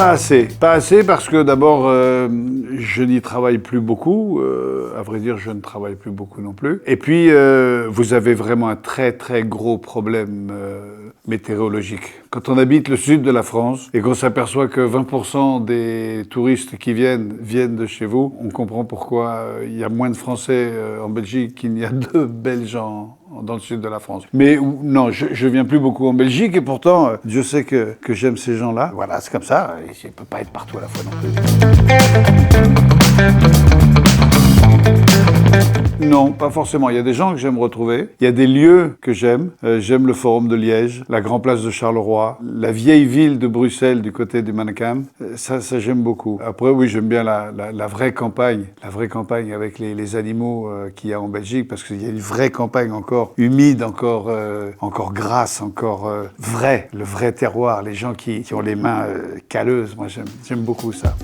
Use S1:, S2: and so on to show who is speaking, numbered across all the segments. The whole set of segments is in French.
S1: Pas assez. Pas assez parce que d'abord, je n'y travaille plus beaucoup. À vrai dire, je ne travaille plus beaucoup non plus. Et puis, vous avez vraiment un très très gros problème météorologique. Quand on habite le sud de la France et qu'on s'aperçoit que 20% des touristes qui viennent de chez vous, on comprend pourquoi il y a moins de Français en Belgique qu'il n'y a de Belges dans le sud de la France. Mais non, je viens plus beaucoup en Belgique et pourtant, Dieu sait que j'aime ces gens-là. Voilà, c'est comme ça, je ne peux pas être partout à la fois non plus. Non, pas forcément. Il y a des gens que j'aime retrouver. Il y a des lieux que j'aime. J'aime le Forum de Liège, la Grand Place de Charleroi, la vieille ville de Bruxelles du côté du Mannekam. Ça j'aime beaucoup. Après, oui, j'aime bien la vraie campagne. La vraie campagne avec les animaux qu'il y a en Belgique, parce qu'il y a une vraie campagne encore humide, encore grasse, encore vraie. Le vrai terroir, les gens qui ont les mains calleuses. Moi, j'aime beaucoup ça.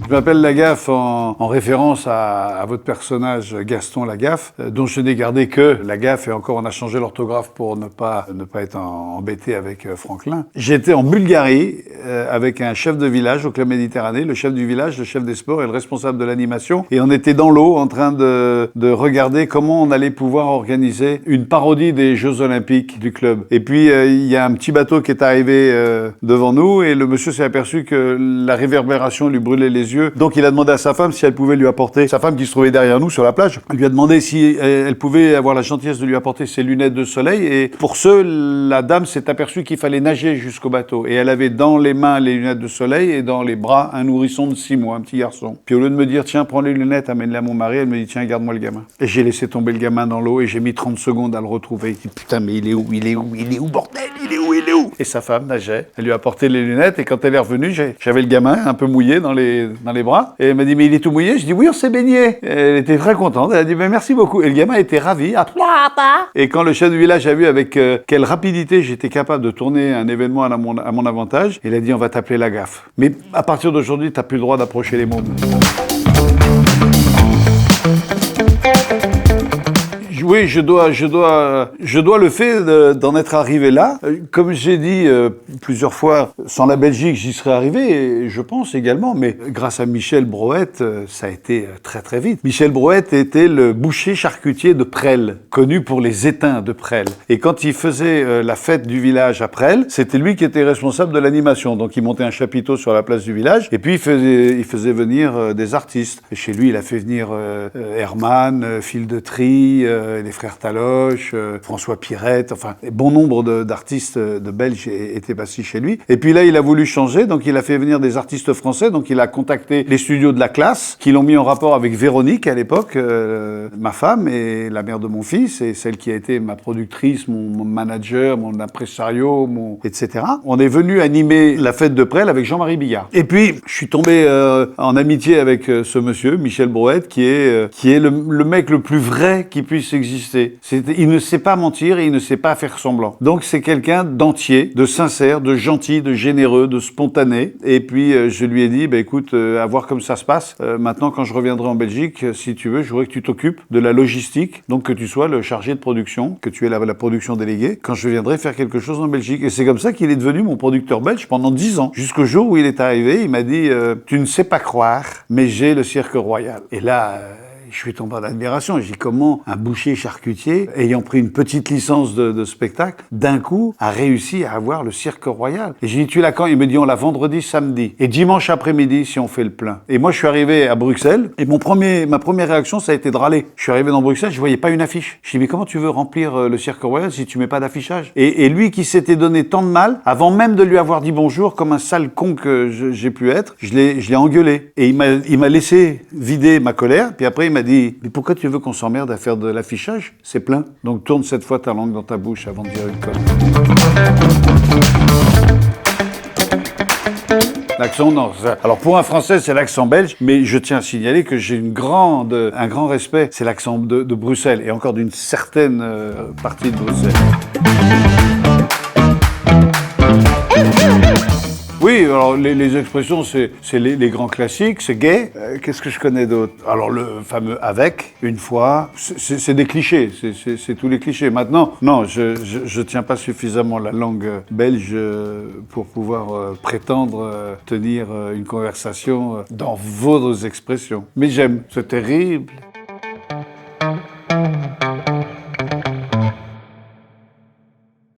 S1: Je m'appelle Lagaffe en référence à votre personnage Gaston Lagaffe, dont je n'ai gardé que Lagaffe et encore on a changé l'orthographe pour ne pas être embêté avec Franklin. J'étais en Bulgarie avec un chef de village au Club Méditerranée, le chef du village, le chef des sports et le responsable de l'animation. Et on était dans l'eau en train de regarder comment on allait pouvoir organiser une parodie des Jeux Olympiques du club. Et puis il y a un petit bateau qui est arrivé devant nous et le monsieur s'est aperçu que la réverbération lui brûlait les yeux. Donc il a demandé à sa femme si elle pouvait lui apporter, sa femme qui se trouvait derrière nous sur la plage, elle lui a demandé si elle pouvait avoir la gentillesse de lui apporter ses lunettes de soleil et pour ce, la dame s'est aperçue qu'il fallait nager jusqu'au bateau et elle avait dans les mains les lunettes de soleil et dans les bras un nourrisson de 6 mois, un petit garçon. Puis au lieu de me dire tiens prends les lunettes, amène-les à mon mari, elle me dit tiens garde-moi le gamin. Et j'ai laissé tomber le gamin dans l'eau et j'ai mis 30 secondes à le retrouver. Il dit putain mais il est où bordel, il est où? Et sa femme nageait, elle lui a apporté les lunettes et quand elle est revenue, j'avais le gamin un peu mouillé dans les bras. Et elle m'a dit, mais il est tout mouillé? Je dis, oui, on s'est baigné. Et elle était très contente. Elle a dit, mais merci beaucoup. Et le gamin était ravi. Et quand le chef du village a vu avec quelle rapidité j'étais capable de tourner un événement à mon avantage, il a dit, on va t'appeler Lagaffe. Mais à partir d'aujourd'hui, t'as plus le droit d'approcher les mômes. Oui, je dois le fait d'en être arrivé là. Comme j'ai dit plusieurs fois, sans la Belgique, j'y serais arrivé, et je pense également, mais grâce à Michel Broët, ça a été très très vite. Michel Broët était le boucher charcutier de Presles, connu pour les étains de Presles. Et quand il faisait la fête du village à Presles, c'était lui qui était responsable de l'animation. Donc il montait un chapiteau sur la place du village, et puis il faisait venir des artistes. Et chez lui, il a fait venir Herman, Phil de Trie, les frères Taloche, François Pirette, enfin, bon nombre d'artistes de Belges étaient passés chez lui. Et puis là, il a voulu changer, donc il a fait venir des artistes français, donc il a contacté les studios de la classe, qui l'ont mis en rapport avec Véronique, à l'époque, ma femme et la mère de mon fils, et celle qui a été ma productrice, mon manager, mon impresario, etc. On est venu animer la fête de Presles avec Jean-Marie Bigard. Et puis, je suis tombé en amitié avec ce monsieur, Michel Broët, qui est le mec le plus vrai qui puisse exister. Il ne sait pas mentir et il ne sait pas faire semblant. Donc c'est quelqu'un d'entier, de sincère, de gentil, de généreux, de spontané. Et puis je lui ai dit, écoute, à voir comme ça se passe. Maintenant, quand je reviendrai en Belgique, si tu veux, je voudrais que tu t'occupes de la logistique, donc que tu sois le chargé de production, que tu aies la production déléguée, quand je viendrai faire quelque chose en Belgique. Et c'est comme ça qu'il est devenu mon producteur belge pendant 10 ans. Jusqu'au jour où il est arrivé, il m'a dit, tu ne sais pas croire, mais j'ai le Cirque Royal. Et là... je suis tombé en admiration. Je dis comment un boucher charcutier, ayant pris une petite licence de spectacle, d'un coup a réussi à avoir le Cirque Royal. Et j'ai dit, tu l'as quand? Il me dit, on l'a vendredi, samedi. Et dimanche après-midi, si on fait le plein. Et moi, je suis arrivé à Bruxelles, et ma première réaction, ça a été de râler. Je suis arrivé dans Bruxelles, je voyais pas une affiche. Je dis, mais comment tu veux remplir le Cirque Royal si tu mets pas d'affichage? Et lui qui s'était donné tant de mal, avant même de lui avoir dit bonjour, comme un sale con que j'ai pu être, je l'ai engueulé. Et il m'a laissé vider ma colère, puis après il m'a dit, mais pourquoi tu veux qu'on s'emmerde à faire de l'affichage? C'est plein. Donc tourne cette fois ta langue dans ta bouche avant de dire une connerie. L'accent, non. Alors pour un Français, c'est l'accent belge, mais je tiens à signaler que j'ai un grand respect. C'est l'accent de Bruxelles, et encore d'une certaine partie de Bruxelles. Oui, Oui, alors les expressions, c'est les grands classiques, c'est gay. Qu'est-ce que je connais d'autre? Alors le fameux avec, une fois, c'est des clichés, c'est tous les clichés. Maintenant, non, je tiens pas suffisamment la langue belge pour pouvoir prétendre tenir une conversation dans vos expressions. Mais j'aime, c'est terrible.